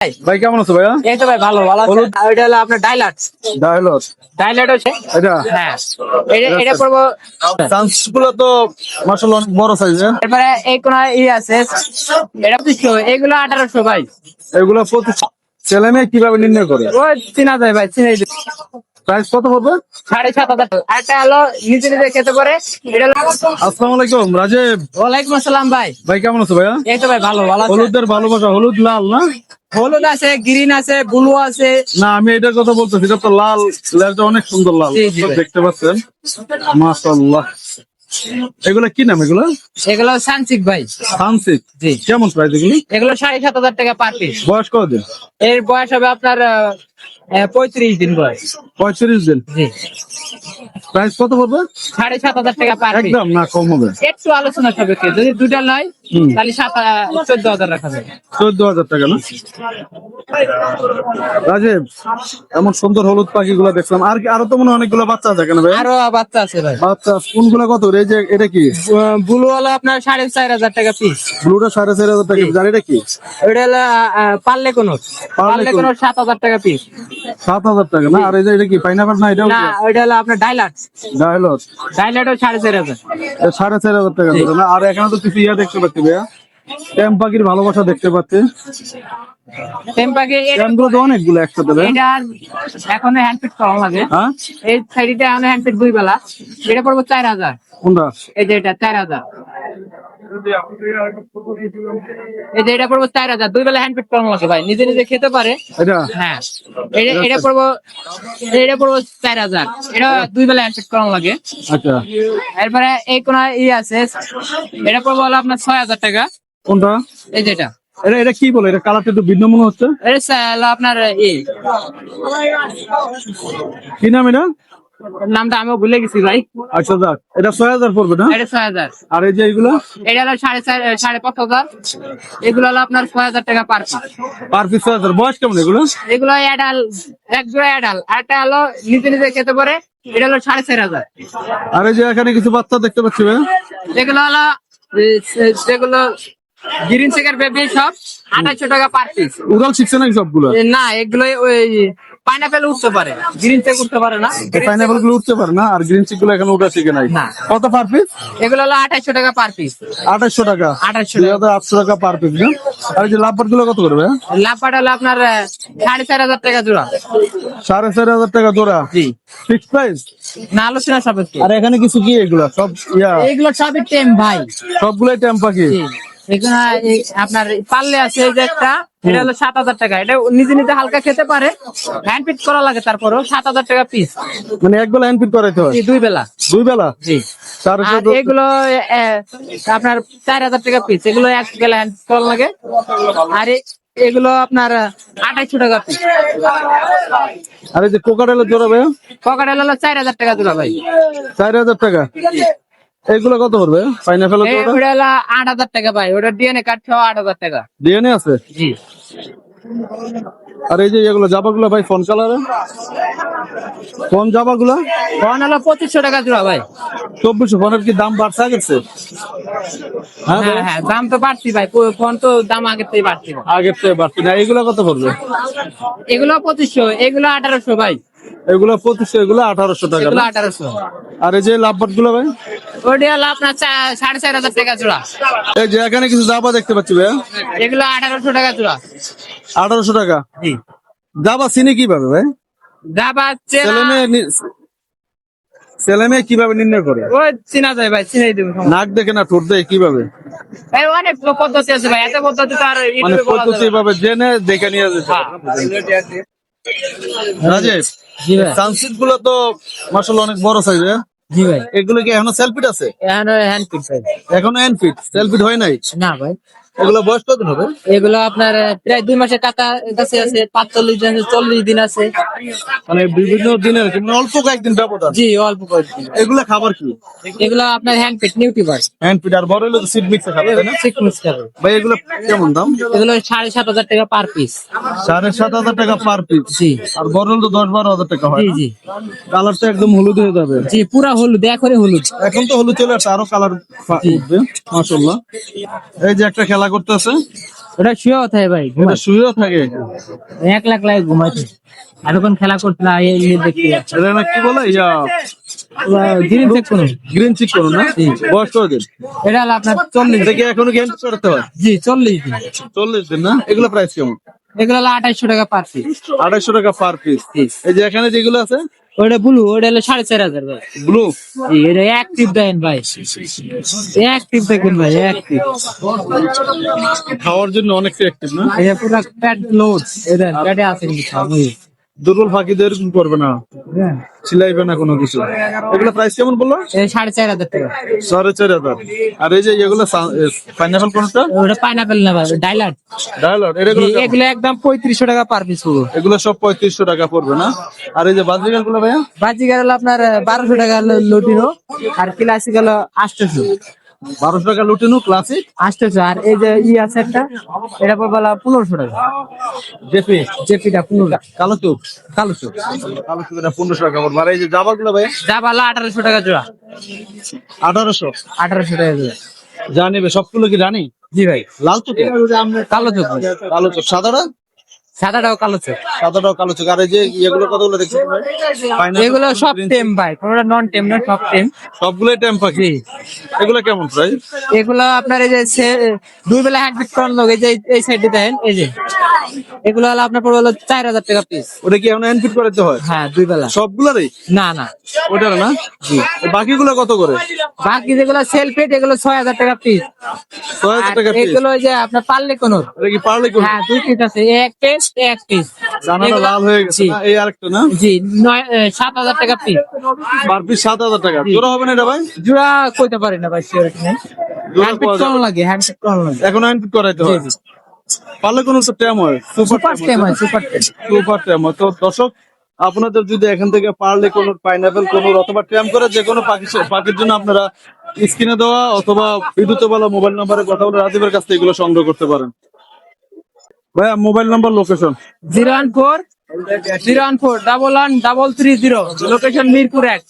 ভাই কেমন আছো ভাইয়া? এই তো ভাই ভালো ভালো আছে। ওইটা হলো আপনার ডাইলাক্স। ডাইলাট হচ্ছে এটা হ্যাঁ, এটা পড়বো। চান্স গুলো তো মাশাআল্লাহ অনেক বড় সাইজের। এরপরে এই কোন আছে, এটা 2500, এগুলো 1800 ভাই। এগুলো প্রতি ছেলে মেয়ে কিভাবে নির্ণয় করে? ও চিনা যায় ভাই, চিনাই যায়। প্রাইস কত পড়বে? 7500। আরেকটা হলো নিজে নিজে খেতে পারে, এটা হলো। আসসালামু আলাইকুম রাজীব। ওয়ালাইকুম আসসালাম ভাই। ভাই কেমন আছো ভাইয়া? এই তো ভাই ভালো ভালো আছে। হলুদের ভালোবাসা, হলুদ লাল না? হলুদ আছে, গ্রিন আছে, ব্লু আছে। না আমি এটার কথা বলতেছি, এটা তো লাল, লেজটা অনেক সুন্দর লাল, জি, জি ভাই। দেখতে পাচ্ছেন মাশাআল্লাহ। এগুলা কি নাম? এগুলা এগুলো সানসিক ভাই। সানসিক। জি। কেমন প্রাইস এগুলি? এগুলো 7500 টাকা পার পিস। বয়স কতদিন? এর বয়স হবে আপনার 35 দিন বয়স। 35 দিন। জি। প্রাইস কত পড়বে? 7500 টাকা পার পিস। একদম না কম হবে? একটু আলোচনা সাপেক্ষে, যদি দুটা নয় তাহলে 14,000 রাখা যাবে। 14,000 টাকা না? রাজীব, এমন সুন্দর হলুদ পাখি গুলা দেখলাম, আর কি আরো তো মনে হয় অনেকগুলো বাচ্চা আছে কেন ভাই? আরো বাচ্চা আছে ভাই। বাচ্চা কোনগুলা কত? এই যে এটা কি ব্লু হলো আপনার 4500 টাকা পিস। ব্লুটা 4,500 টাকা, আর এটা কি? ওইটা হলো পার্লে কোন 7,000 টাকা পিস। 7,000 টাকা না? আর এই যে এটা কি পাইনাপেল না? এটাও না, ওইটা হলো আপনার ডাইলাক্স। ডায়লগ। ডাইলাক্সও 4500। 4,500 টাকা করে না? আর এখানে তো কিছু ইয়া দেখতে পাচ্ছি ভাইয়া, ট্যাম পাখির ভালোবাসা দেখতে পাচ্ছি। টেম্পাকে ট্যামগুলো তো অনেকগুলো একসাথে ভাই। এটা এখন হ্যান্ডপিট করা লাগে। হ্যাঁ, এই সাইডে এখন হ্যান্ডপিট 2 বেলা, এটা পড়বো 4000। কোনটা? এই যে এটা 4000। এই যে এটা পড়বো 4000, 2 বেলা হ্যান্ডপিট করা লাগে ভাই, নিজে নিজে খেতে পারে। এটা হ্যাঁ, এটা পড়বো 4000। এটা 2 বেলা হ্যান্ডপিট করা লাগে। আচ্ছা, এরপরে এই কোন আছে, এটা পড়বো হলো আপনার 6000 টাকা। কোনটা? এই যেটা এটা এটা কি বলে? এটা কালারটা একটু ভিন্ন মনে হচ্ছে। এটা হলো আপনার কি নাম এটা? নামটা আমিও ভুলে গেছি ভাই। আচ্ছা যাক, এটা 6,000 পড়বে না? এটা 6000। আর এই যে এইগুলো এটা হলো 5,500। এগুলো হলো আপনার 6000 টাকা পার পিস। Per piece 6,000। বয়স কেমন এগুলো? এগুলো অ্যাডাল, এক জোড়া অ্যাডাল, আরেকটা হলো নিজে নিজে খেতে পারে, এটা হলো 4500। আর এই যে এখানে কিছু বাচ্চা দেখতে পাচ্ছি ভাই। এগুলো হলো যেগুলো গ্রিন চেকার বেবি, সব 2800 টাকা পার পিস। উড়াল শিখছে নাকি সবগুলো? না, এগুলো ওই পাইনাপেল উঠতে পারে, গ্রিন চেক উঠতে পারে না। পাইনাপেল গুলো উঠতে পারে না, আর গ্রিন চিক গুলো এখন উঠা শিখে নাই। না। কত পার পিস? এগুলো হলো 2800 টাকা পার পিস। 2800 টাকা। 2800 টাকা। 2,800 টাকা পার পিস না? আর এই যে লাভবার্ড গুলো কত করবে? লাপাটা হলো আপনার 4500 টাকা জোড়া। 4,500 টাকা জোড়া। জি। ফিক্স প্রাইস না, আলোচনা সাপেক্ষে। আর এখানে কিছু কি এগুলা সব ইয়া? এগুলো সবই টেম ভাই। সবগুলাই ট্যাম পাখি। জি। এখানে আপনার পারলে আছে, এই যে একটা, এটা হলো 7000 টাকা। এটা নিজে নিজে হালকা খেতে পারে, হ্যান্ড ফিট করা লাগে, তারপরও 7000 টাকা পিস। মানে এক বেলা হ্যান্ড ফিট করাইতে হয়? 2 বেলা। 2 বেলা? জি। আর 4,500। এগুলো আপনার 4000 টাকা পিস। এগুলো এক বেলা হ্যান্ড করা লাগে। আর এগুলো আপনার 2800 টাকা পিস। আর এই যে কোকাটেলের জোড়া ভাই? পকেটেল হলো 4000 টাকা জোড়া ভাই। 4,000 টাকা। এগুলো কত পড়বে? পাইনাপেল জোড়া? ওটা হলো 8000 টাকা ভাই। ওটা ডিএনএ কার্ড সহ 8000 টাকা। ডিএনএ আছে? জি। আর এই যে এগুলো জাবাগুলো ভাই ফোন কালারে, ফোন জাবাগুলো ফোন হলো 2500 টাকা জোড়া ভাই। 2400। ফোনের কি দাম বাড়ছে আগেছে? হ্যাঁ হ্যাঁ হ্যাঁ, দাম তো বাড়তি ভাই, ফোন তো দাম আগের থেকে বাড়তি। আগের থেকে বাড়ছে না? এগুলো কত পড়বে? এগুলো 2500, এগুলো 1800 ভাই। এগুলো 2500, এগুলো 1800 টাকা এগুলো না? 1800। আর এই যে লাভবার্ড গুলো ভাই? ওটা হলো আপনার 4500 টাকা জোড়া। এই যে এখানে কিছু জাবা দেখতে পাচ্ছি ভাই, এগুলো 1800 টাকা জোড়া। 1800 টাকা। জি। জাবা চিনি কিভাবে ভাই? যা পাচ্ছে ছেলে মেয়ে কিভাবে নির্ণয় করে? ওই চিনা যায় ভাই, চিনাই দেবো। নাক দেখে না ঠোঁট দেখে কিভাবে? এই অনেক পদ্ধতি আছে ভাই, এত পদ্ধতি তো আর মানে ইউটিউবে বলা পদ্ধতি যাবে না। ভাবে জেনে দেখে নিয়ে যেতে হ্যাঁ। রাজেশ, জি ভাই। সানসিট গুলো তো মাশাআল্লাহ অনেক বড় সাইজ। জি ভাই। এগুলো কি এখনো সেলফিট আছে? এখন হ্যান্ড পিক ভাই। এখনো এনফিট সেলফিট হয় নাই? না ভাই। এগুলো বয়স কতদিন হবে? এগুলো আপনার প্রায় 2 মাসের কাছে কাছে আছে, 45 দিন আছে, 40 দিন আছে। মানে বিভিন্ন দিনের মানে অল্প কয়েকদিন ব্যবধান। জি, অল্প কয়েকদিন। এগুলা খাবার কি? এগুলো আপনার হ্যান্ড পিট নিউট্রিবাস। হ্যান্ডফিট আর বড় হলে তো সিড মিক্স খাবে তাই না? সিকনেস খাবে। ভাই এগুলো কেমন দাম? এগুলো 7500 টাকা পার পিস। 7,500 টাকা পার পিস। জি। আর বড় হলে তো 10-12 হাজার টাকা হয়। জি জি কালার তো একদম হলুদ হয়ে যাবে। জি, পুরা হলুদ, এখনই হলুদ। এখন তো হলুদ চলে আসছে, আরো কালার উঠবে মাশাআল্লাহ। এই যে একটা খেলা করতেছে, ওটা শুয়ে থাকে ভাই, এটা শুয়েও থাকে। এক লাখ লাগে ঘুমাইছে, এতক্ষণ খেলা করছিল দেখতে যাচ্ছে। এটা না কি বলে ইয়া গ্রিন চেক করুন। গ্রিন চিক করুন না? বয়স কতদিন? এটা হলো আপনার 40। এটা কি এখনো গেম করতে হয়? জি 40 দিন। 40 দিন না? এগুলো প্রাইস কেমন? এগুলো হলো 2800 টাকা পার পিস। 2800 টাকা পার পিস। এই যে এখানে যেগুলো আছে ওটা ব্লু, ওটা হলো 4500 ভাই। ব্লু, জি এটা অ্যাক্টিভ দেন ভাই, অ্যাক্টিভ দেখুন ভাই, অ্যাক্টিভ। খাওয়ার জন্য অনেকটা অ্যাক্টিভ না? এটা পুরো প্যাড লোড, এটা প্যাডে আছে কিন্তু খাবি। দুর্বল ফাঁকিদের করবে না, ছিলাইবে না কোনো কিছু। এগুলো প্রাইস কেমন বললো? এই 4500 টাকা। 4500। আর এই যে এগুলো পাইনাপল কোনটা? ওটা পাইনাপেল না ভাই, ডাইলাট। ডায়লগ এগুলো কেমন? এগুলো একদম 3500 টাকা পার পিস পুরো। এগুলো সব 3500 টাকা পড়বে না? আর এই যে বাজরিগাল গুলো ভাইয়া? বাজিকার হলো আপনার 1200 টাকা লটিনো, আর ক্লাসিক হলো 800। 1200 টাকা লুটিনো ক্লাসিক। 800। আর এই যে ই আছে একটা, এটা পড়বে 1500 টাকা। জেপি জেপিটা 15 টাকা। কালো চোখ, কালো চোখ। কালো চোখ এটা 1500 টাকা পড়বে। আর এই যে জামা গুলো ভাইয়া? যা ভালো 1800 টাকা জোড়া। 1800। 1800 টাকা জোড়া। যা নেবে সবগুলো কি রানি? জি ভাই। লাল চোখ, কালো চোখ ভাই। কালো চোখ, সাদাটা? সাদাটাও কালো চোখ। সাদাটাও কালো চোখ। আর এই যে এগুলো কতগুলো দেখছেন ভাই? Pineapple, এগুলো সব green টেম ভাই, কোনটা নন টেম না, সব টেম। সবগুলোই টেম পাখি। জি। এগুলো কেমন প্রাইস? এগুলো আপনার এই যে দুই বেলা হ্যান্ড পিক করার লোক, এই যে এই সাইডে দেখেন, এই যে এগুলো হলো আপনার পড়বে হলো 4000 টাকা পিস। ওটা কি এখন এনফিট করাতে হয়? হ্যাঁ দুই বেলা। সবগুলোরই? না না, ওটার না? জি। বাকিগুলো কত করে? বাকি যেগুলো সেলফেট এগুলো 6000 টাকা পিস। 6000 টাকা পিস। এগুলো ওই যে আপনার পারলে কোন, এটা কি পারলে কোন? হ্যাঁ দুই পিস আছে, এক পিস এক পিস। জানালা লাল হয়ে গেছে না? এই আরেকটা না? জি 7000 টাকা পিস। পার পিস 7000 টাকা। জোড়া হবে না এটা ভাই? জোড়া কইতে পারি না ভাই, সিওরিটি নেই। জোড়া হ্যান্ড পিক পাওয়া কম যাবে? লাগে, হ্যান্ড পিক কম লাগে। এখন এনফিট করাইতে হয়। জি, জি। পারলে কোন তো ট্যাম হয়, সুপার টেম হয়, সুপার টেম। সুপার ট্যাম হয়। তো দর্শক, আপনাদের যদি এখান থেকে পারলে কোন পাইনাপেল কোন অথবা ট্যাম করে যে কোনো পাখির জন্য আপনারা স্ক্রিনে দেওয়া অথবা বিদ্যুৎ বলা মোবাইল নম্বরে কথা বলে রাজীবের কাছ থেকে এগুলো সংগ্রহ করতে পারেন। ভাইয়া mobile number, location? 014 014 11 133 0, location Mirpur 1।